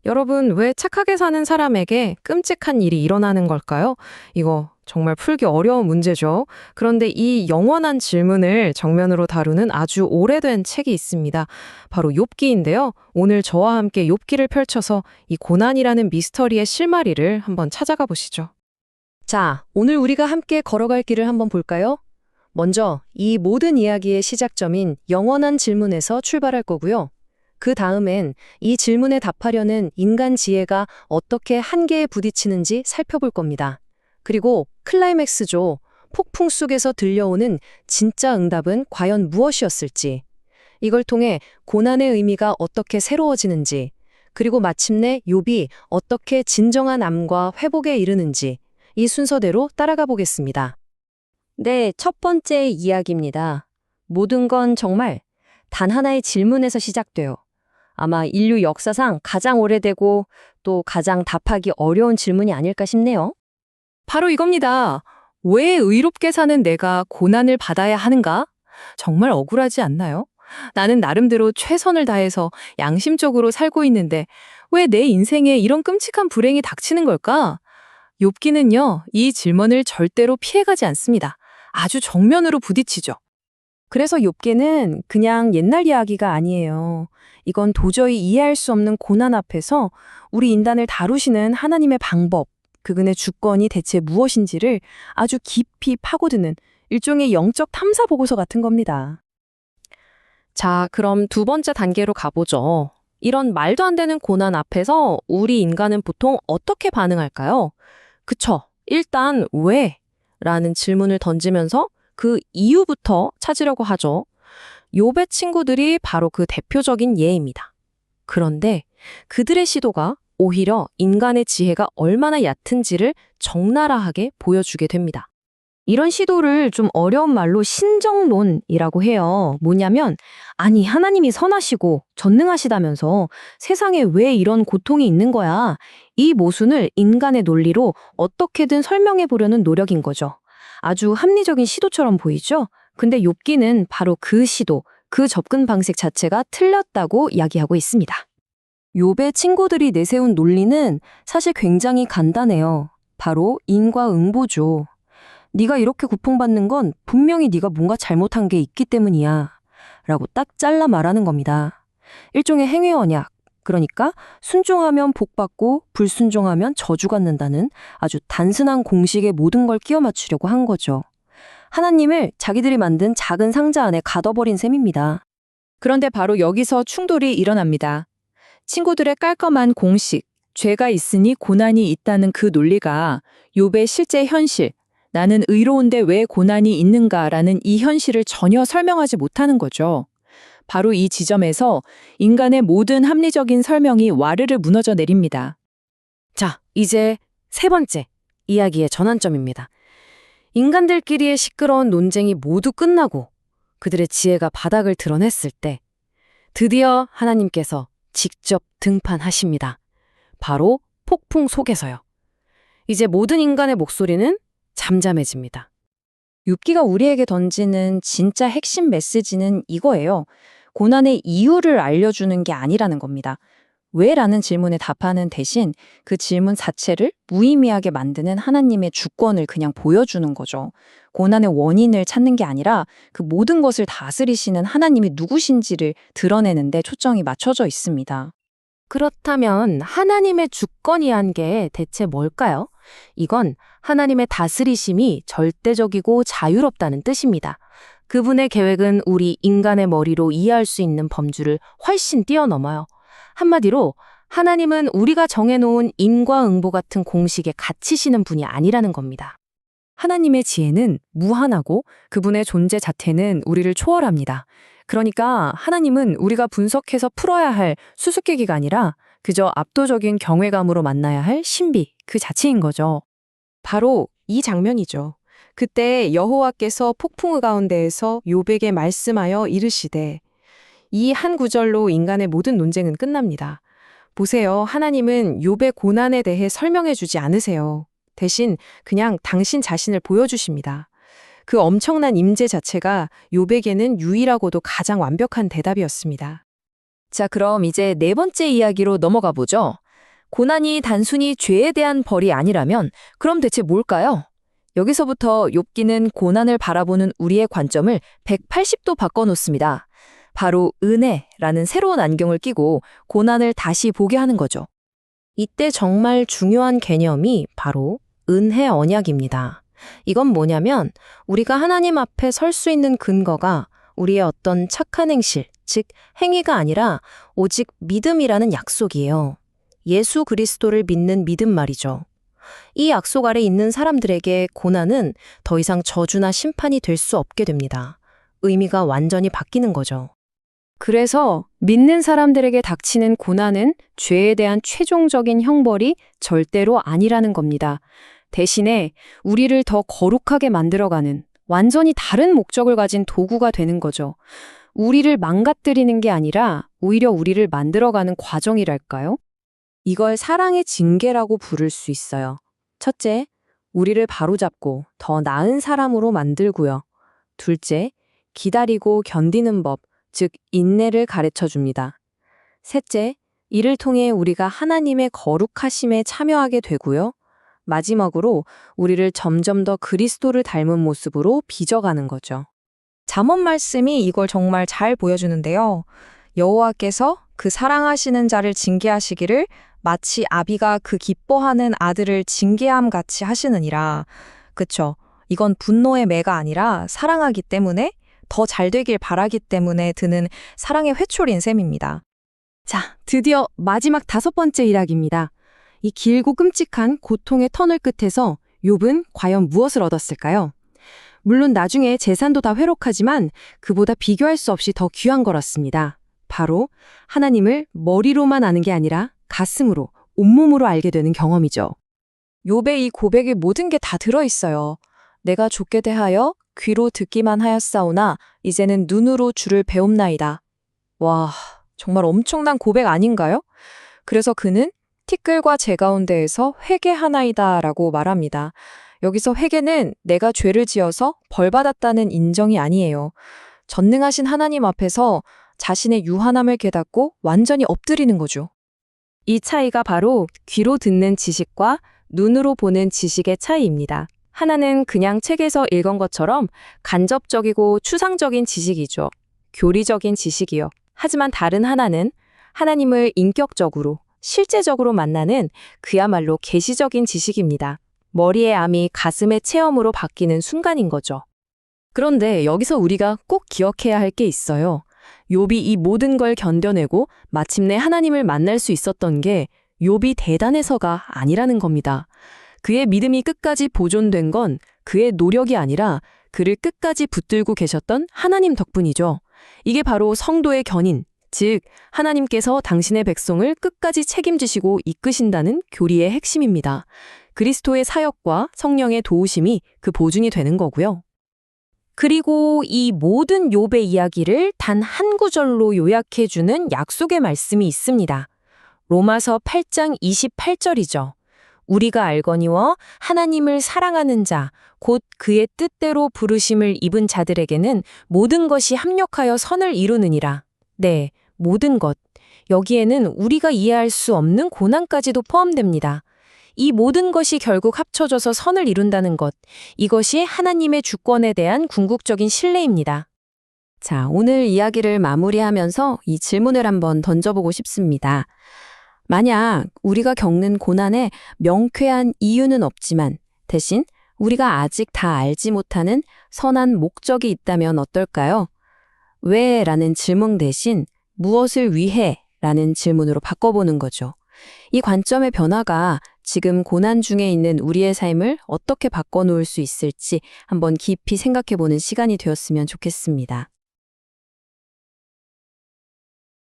여러분, 왜 착하게 사는 사람에게 끔찍한 일이 일어나는 걸까요? 이거 정말 풀기 어려운 문제죠. 그런데 이 영원한 질문을 정면으로 다루는 아주 오래된 책이 있습니다. 바로 욥기인데요. 오늘 저와 함께 욥기를 펼쳐서 이 고난이라는 미스터리의 실마리를 한번 찾아가 보시죠. 자, 오늘 우리가 함께 걸어갈 길을 한번 볼까요? 먼저 이 모든 이야기의 시작점인 영원한 질문에서 출발할 거고요. 그 다음엔 이 질문에 답하려는 인간 지혜가 어떻게 한계에 부딪히는지 살펴볼 겁니다. 그리고 클라이맥스죠. 폭풍 속에서 들려오는 진짜 응답은 과연 무엇이었을지, 이걸 통해 고난의 의미가 어떻게 새로워지는지, 그리고 마침내 욥이 어떻게 진정한 암과 회복에 이르는지 이 순서대로 따라가 보겠습니다. 네, 첫 번째 이야기입니다. 모든 건 정말 단 하나의 질문에서 시작돼요. 아마 인류 역사상 가장 오래되고 또 가장 답하기 어려운 질문이 아닐까 싶네요. 바로 이겁니다. 왜 의롭게 사는 내가 고난을 받아야 하는가? 정말 억울하지 않나요? 나는 나름대로 최선을 다해서 양심적으로 살고 있는데 왜 내 인생에 이런 끔찍한 불행이 닥치는 걸까? 욥기는요, 이 질문을 절대로 피해가지 않습니다. 아주 정면으로 부딪히죠. 그래서 욥기는 그냥 옛날 이야기가 아니에요. 이건 도저히 이해할 수 없는 고난 앞에서 우리 인간을 다루시는 하나님의 방법, 그분의 주권이 대체 무엇인지를 아주 깊이 파고드는 일종의 영적 탐사 보고서 같은 겁니다. 자, 그럼 두 번째 단계로 가보죠. 이런 말도 안 되는 고난 앞에서 우리 인간은 보통 어떻게 반응할까요? 그쵸. 일단 왜? 라는 질문을 던지면서 그 이유부터 찾으려고 하죠. 욥의 친구들이 바로 그 대표적인 예입니다. 그런데 그들의 시도가 오히려 인간의 지혜가 얼마나 얕은지를 적나라하게 보여주게 됩니다. 이런 시도를 좀 어려운 말로 신정론이라고 해요. 뭐냐면, 아니, 하나님이 선하시고 전능하시다면서 세상에 왜 이런 고통이 있는 거야? 이 모순을 인간의 논리로 어떻게든 설명해 보려는 노력인 거죠. 아주 합리적인 시도처럼 보이죠? 근데 욥기는 바로 그 시도, 그 접근 방식 자체가 틀렸다고 이야기하고 있습니다. 욥의 친구들이 내세운 논리는 사실 굉장히 간단해요. 바로 인과응보죠. 네가 이렇게 고통받는 건 분명히 네가 뭔가 잘못한 게 있기 때문이야. 라고 딱 잘라 말하는 겁니다. 일종의 행위 언약, 그러니까 순종하면 복받고 불순종하면 저주받는다는 아주 단순한 공식에 모든 걸 끼워 맞추려고 한 거죠. 하나님을 자기들이 만든 작은 상자 안에 가둬버린 셈입니다. 그런데 바로 여기서 충돌이 일어납니다. 친구들의 깔끔한 공식, 죄가 있으니 고난이 있다는 그 논리가 욥의 실제 현실, 나는 의로운데 왜 고난이 있는가라는 이 현실을 전혀 설명하지 못하는 거죠. 바로 이 지점에서 인간의 모든 합리적인 설명이 와르르 무너져 내립니다. 자, 이제 세 번째 이야기의 전환점입니다. 인간들끼리의 시끄러운 논쟁이 모두 끝나고 그들의 지혜가 바닥을 드러냈을 때 드디어 하나님께서 직접 등판하십니다. 바로 폭풍 속에서요. 이제 모든 인간의 목소리는 잠잠해집니다. 욥기가 우리에게 던지는 진짜 핵심 메시지는 이거예요. 고난의 이유를 알려주는 게 아니라는 겁니다. 왜라는 질문에 답하는 대신 그 질문 자체를 무의미하게 만드는 하나님의 주권을 그냥 보여주는 거죠. 고난의 원인을 찾는 게 아니라 그 모든 것을 다스리시는 하나님이 누구신지를 드러내는 데 초점이 맞춰져 있습니다. 그렇다면 하나님의 주권이란 게 대체 뭘까요? 이건 하나님의 다스리심이 절대적이고 자유롭다는 뜻입니다. 그분의 계획은 우리 인간의 머리로 이해할 수 있는 범주를 훨씬 뛰어넘어요. 한마디로 하나님은 우리가 정해놓은 인과응보 같은 공식에 갇히시는 분이 아니라는 겁니다. 하나님의 지혜는 무한하고 그분의 존재 자체는 우리를 초월합니다. 그러니까 하나님은 우리가 분석해서 풀어야 할 수수께끼가 아니라 그저 압도적인 경외감으로 만나야 할 신비 그 자체인 거죠. 바로 이 장면이죠. 그때 여호와께서 폭풍 가운데에서 욥에게 말씀하여 이르시되, 이 한 구절로 인간의 모든 논쟁은 끝납니다. 보세요. 하나님은 욥의 고난에 대해 설명해 주지 않으세요. 대신 그냥 당신 자신을 보여주십니다. 그 엄청난 임재 자체가 욥에게는 유일하고도 가장 완벽한 대답이었습니다. 자, 그럼 이제 네 번째 이야기로 넘어가 보죠. 고난이 단순히 죄에 대한 벌이 아니라면 그럼 대체 뭘까요? 여기서부터 욥기는 고난을 바라보는 우리의 관점을 180도 바꿔놓습니다. 바로 은혜라는 새로운 안경을 끼고 고난을 다시 보게 하는 거죠. 이때 정말 중요한 개념이 바로 은혜 언약입니다. 이건 뭐냐면 우리가 하나님 앞에 설 수 있는 근거가 우리의 어떤 착한 행실, 즉 행위가 아니라 오직 믿음이라는 약속이에요. 예수 그리스도를 믿는 믿음 말이죠. 이 약속 아래 있는 사람들에게 고난은 더 이상 저주나 심판이 될 수 없게 됩니다. 의미가 완전히 바뀌는 거죠. 그래서 믿는 사람들에게 닥치는 고난은 죄에 대한 최종적인 형벌이 절대로 아니라는 겁니다. 대신에 우리를 더 거룩하게 만들어가는 완전히 다른 목적을 가진 도구가 되는 거죠. 우리를 망가뜨리는 게 아니라 오히려 우리를 만들어가는 과정이랄까요? 이걸 사랑의 징계라고 부를 수 있어요. 첫째, 우리를 바로잡고 더 나은 사람으로 만들고요. 둘째, 기다리고 견디는 법, 즉 인내를 가르쳐 줍니다. 셋째, 이를 통해 우리가 하나님의 거룩하심에 참여하게 되고요. 마지막으로 우리를 점점 더 그리스도를 닮은 모습으로 빚어가는 거죠. 잠언 말씀이 이걸 정말 잘 보여주는데요. 여호와께서 그 사랑하시는 자를 징계하시기를 마치 아비가 그 기뻐하는 아들을 징계함 같이 하시느니라. 그쵸? 이건 분노의 매가 아니라 사랑하기 때문에 더 잘 되길 바라기 때문에 드는 사랑의 회초리인 셈입니다. 자, 드디어 마지막 5번째 일학입니다. 이 길고 끔찍한 고통의 터널 끝에서 욥은 과연 무엇을 얻었을까요? 물론 나중에 재산도 다 회록하지만 그보다 비교할 수 없이 더 귀한 거였습니다. 바로 하나님을 머리로만 아는 게 아니라 가슴으로, 온몸으로 알게 되는 경험이죠. 욥의 이 고백에 모든 게 다 들어있어요. 내가 좁게 대하여 귀로 듣기만 하였사오나 이제는 눈으로 주를 배움나이다. 와, 정말 엄청난 고백 아닌가요? 그래서 그는 티끌과 재 가운데에서 회개하나이다 라고 말합니다. 여기서 회개는 내가 죄를 지어서 벌받았다는 인정이 아니에요. 전능하신 하나님 앞에서 자신의 유한함을 깨닫고 완전히 엎드리는 거죠. 이 차이가 바로 귀로 듣는 지식과 눈으로 보는 지식의 차이입니다. 하나는 그냥 책에서 읽은 것처럼 간접적이고 추상적인 지식이죠. 교리적인 지식이요. 하지만 다른 하나는 하나님을 인격적으로, 실제적으로 만나는 그야말로 계시적인 지식입니다. 머리의 암이 가슴의 체험으로 바뀌는 순간인 거죠. 그런데 여기서 우리가 꼭 기억해야 할 게 있어요. 욥이 이 모든 걸 견뎌내고 마침내 하나님을 만날 수 있었던 게 욥이 대단해서가 아니라는 겁니다. 그의 믿음이 끝까지 보존된 건 그의 노력이 아니라 그를 끝까지 붙들고 계셨던 하나님 덕분이죠. 이게 바로 성도의 견인, 즉 하나님께서 당신의 백성을 끝까지 책임지시고 이끄신다는 교리의 핵심입니다. 그리스도의 사역과 성령의 도우심이 그 보증이 되는 거고요. 그리고 이 모든 욥의 이야기를 단 한 구절로 요약해주는 약속의 말씀이 있습니다. 로마서 8장 28절이죠. 우리가 알거니와 하나님을 사랑하는 자, 곧 그의 뜻대로 부르심을 입은 자들에게는 모든 것이 합력하여 선을 이루느니라. 네, 모든 것. 여기에는 우리가 이해할 수 없는 고난까지도 포함됩니다. 이 모든 것이 결국 합쳐져서 선을 이룬다는 것. 이것이 하나님의 주권에 대한 궁극적인 신뢰입니다. 자, 오늘 이야기를 마무리하면서 이 질문을 한번 던져보고 싶습니다. 만약 우리가 겪는 고난에 명쾌한 이유는 없지만 대신 우리가 아직 다 알지 못하는 선한 목적이 있다면 어떨까요? 왜? 라는 질문 대신 무엇을 위해? 라는 질문으로 바꿔보는 거죠. 이 관점의 변화가 지금 고난 중에 있는 우리의 삶을 어떻게 바꿔놓을 수 있을지 한번 깊이 생각해보는 시간이 되었으면 좋겠습니다.